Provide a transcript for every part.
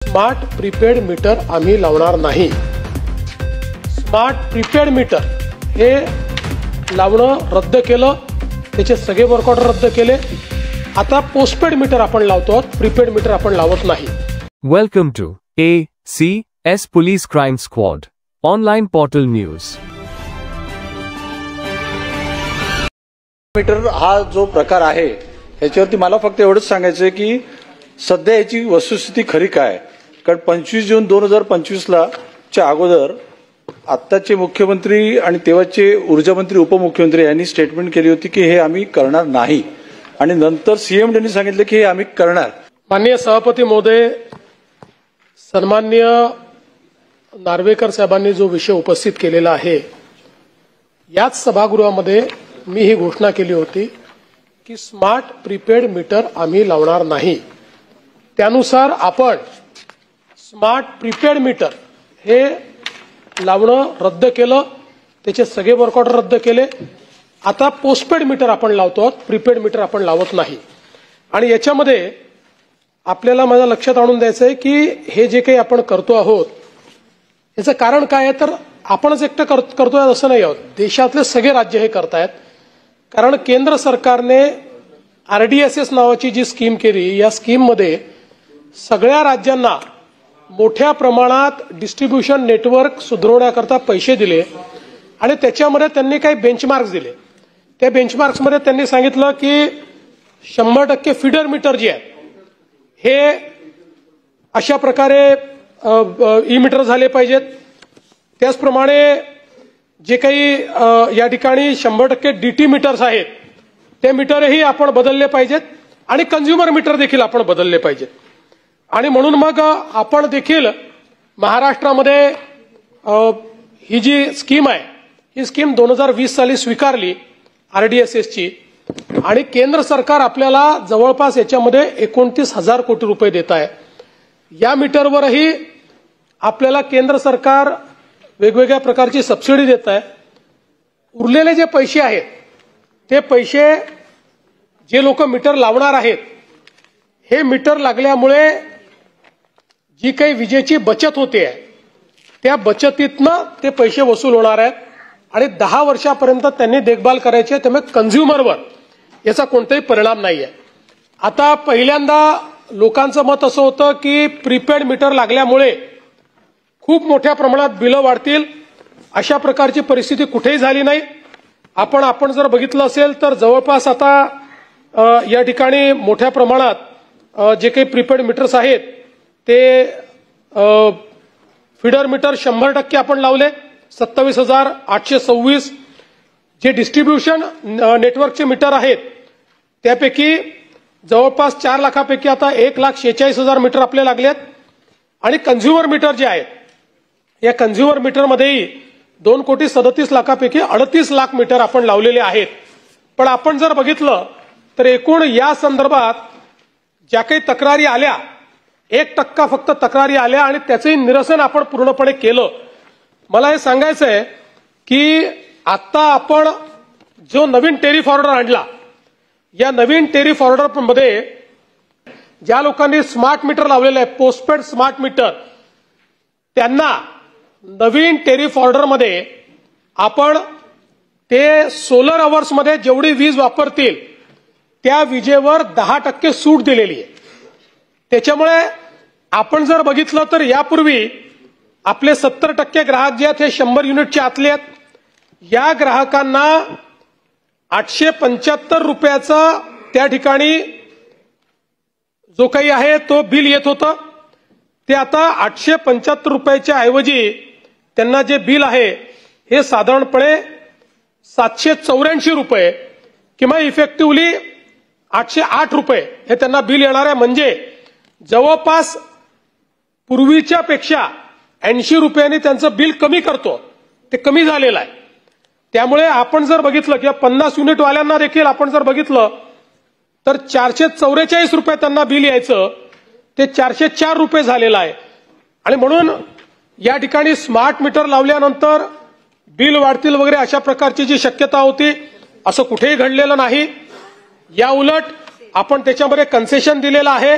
Smart prepaid meter आम्ही लावणार नाही। स्मार्ट प्रीपेड मीटर हे लावणं रद्द केलं, त्याचे सगळे वर्क ऑर्डर रद्द केले। आता पोस्टपेड मीटर आपण लावतो, प्रीपेड मीटर आपण लावत नाही। Welcome to ACS police crime squad online portal news. Meter हा जो प्रकार आहे याच्यावरती मला फक्त एवढंच सांगायचं आहे की सध्या याची वस्तुस्थिती खरी काय, कारण 25 जून 2025 च्या अगोदर आत्ताचे मुख्यमंत्री आणि तेव्हाचे ऊर्जा मंत्री उपमुख्यमंत्री यांनी स्टेटमेंट केली होती की हे आम्ही करणार नाही, आणि नंतर सीएम यांनी सांगितलं की हे आम्ही करणार। माननीय सभापती महोदय, सन्माननीय नार्वेकर साहेबांनी जो विषय उपस्थित केलेला आहे, याच सभागृहामध्ये मी ही घोषणा केली होती की स्मार्ट प्रीपेड मीटर आम्ही लावणार नाही। त्यानुसार आपण स्मार्ट प्रीपेड मीटर हे लावणं रद्द केलं, त्याचे सगळे वर्क ऑर्डर रद्द केले। आता पोस्टपेड मीटर आपण लावतो, प्रीपेड मीटर आपण लावत नाही। आणि याच्यामध्ये आपल्याला माझ्या लक्षात आणून द्यायचं आहे की हे जे काही आपण करतो आहोत याचं कारण काय आहे, तर आपणच एकटं करतोय असं नाही आहोत, देशातले सगळे राज्य हे करतायत। कारण केंद्र सरकारने RDSS नावाची जी स्कीम केली, या स्कीममध्ये सगळ्या राज्यांना मोठ्या प्रमाणात डिस्ट्रीब्युशन नेटवर्क सुधारण्याकरता पैसे दिले, आणि त्याच्यामध्ये त्यांनी काही बेंचमार्क्स दिले। त्या बेंचमार्क्समध्ये त्यांनी सांगितलं की 100% फीडर मीटर जे आहे हे अशा प्रकारे ई मीटर झाले पाहिजेत। त्याचप्रमाणे जे काही या ठिकाणी 100% DT मीटर्स आहेत ते मीटरही आपण बदलले पाहिजेत, आणि कन्झ्युमर मीटर देखील आपण बदलले पाहिजेत। आणि म्हणून मग आपण देखील महाराष्ट्रामध्ये ही जी स्कीम आहे, ही स्कीम 2020 साली स्वीकारली RDSS ची, आणि केंद्र सरकार आपल्याला जवळपास याच्यामध्ये 29,000 कोटी रुपये देत आहे। या मीटरवरही आपल्याला केंद्र सरकार वेगवेगळ्या प्रकारची सबसिडी देत आहे। उरलेले जे पैसे आहेत ते पैसे जे लोक मीटर लावणार आहेत, हे मीटर लागल्यामुळे जी काही विजेची बचत होते त्या बचतीतनं ते पैसे वसूल होणार आहेत, आणि 10 वर्षापर्यंत त्यांनी देखभाल करायची आहे, त्यामुळे कन्झ्युमरवर याचा कोणताही परिणाम नाही आहे। आता पहिल्यांदा लोकांचं मत असं होतं की प्रीपेड मीटर लागल्यामुळे खूप मोठ्या प्रमाणात बिलं वाढतील, अशा प्रकारची परिस्थिती कुठेही झाली नाही। आपण जर बघितलं असेल तर जवळपास आता या ठिकाणी मोठ्या प्रमाणात जे काही प्रीपेड मीटर्स आहेत ते फीडर मीटर 100% आपण लावले, 27,826। जे डिस्ट्रीब्युशन नेटवर्कचे मीटर आहेत त्यापैकी जवळपास 4 लाखापैकी आता 1,46,000 मीटर आपले लागलेत, आणि कन्झ्युमर मीटर जे आहेत या कन्झ्युमर मीटरमध्येही 2,37,00,000पैकी 38 लाख मीटर आपण लावलेले आहेत। पण आपण जर बघितलं तर एकूण या संदर्भात ज्या काही तक्रारी आल्या, 1% फक्त तक्रारी आल्या, आणि त्याचंही निरसन आपण पूर्णपणे केलं। मला हे सांगायचं आहे की आता आपण जो नवीन टेरिफ ऑर्डर आणला, या नवीन टेरिफ ऑर्डर मध्ये ज्या लोकांनी स्मार्ट मीटर लावलेलं आहे, पोस्टपेड स्मार्ट मीटर, त्यांना नवीन टेरिफ ऑर्डर मध्ये आपण ते सोलर अवर्स मध्ये जेवढी वीज वापरतील त्या विजेवर 10% सूट दिलेली आहे। त्याच्यामुळे आपण जर बघितलं तर यापूर्वी आपले 70% ग्राहक जे आहेत हे 100 युनिटच्या आतले आहेत, या ग्राहकांना 875 रुपयाचा त्या ठिकाणी जो काही आहे तो बिल येत होतं, ते आता 875 रुपयाच्या ऐवजी त्यांना जे बिल आहे हे साधारणपणे 784 रुपये किंवा इफेक्टिव्हली 808 रुपये हे त्यांना बिल येणार आहे। म्हणजे जवळपास पूर्वीच्या पेक्षा 80 रुपयांनी त्यांचं बिल कमी करतो, ते कमी झालेलं आहे। त्यामुळे आपण जर बघितलं किंवा 50 युनिट वाल्यांना देखील आपण जर बघितलं तर 444 रुपये त्यांना बिल यायचं, ते 404 रुपये झालेलं आहे। आणि म्हणून या ठिकाणी स्मार्ट मीटर लावल्यानंतर बिल वाढतील वगैरे अशा प्रकारची जी शक्यता होती, असं कुठेही घडलेलं नाही। या उलट आपण त्याच्यामध्ये कन्सेशन दिलेलं आहे,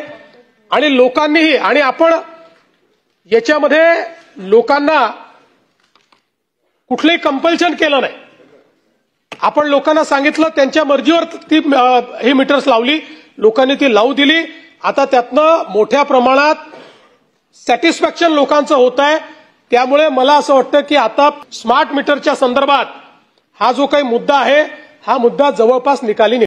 आणि लोकांनीही, आणि आपण याच्यामध्ये लोकांना कुठलंही कंपल्शन केलं नाही. आपण लोकांना सांगितलं, त्यांच्या मर्जीवर ती ही मीटर्स लावली, लोकांनी ती लावू दिली. आता त्यातनं मोठ्या प्रमाणात सॅटिस्फॅक्शन लोकांचं होत आहे. त्यामुळे मला असं वाटतं की आता स्मार्ट मीटरच्या संदर्भात हा जो काही मुद्दा आहे, हा मुद्दा जवळपास निकाली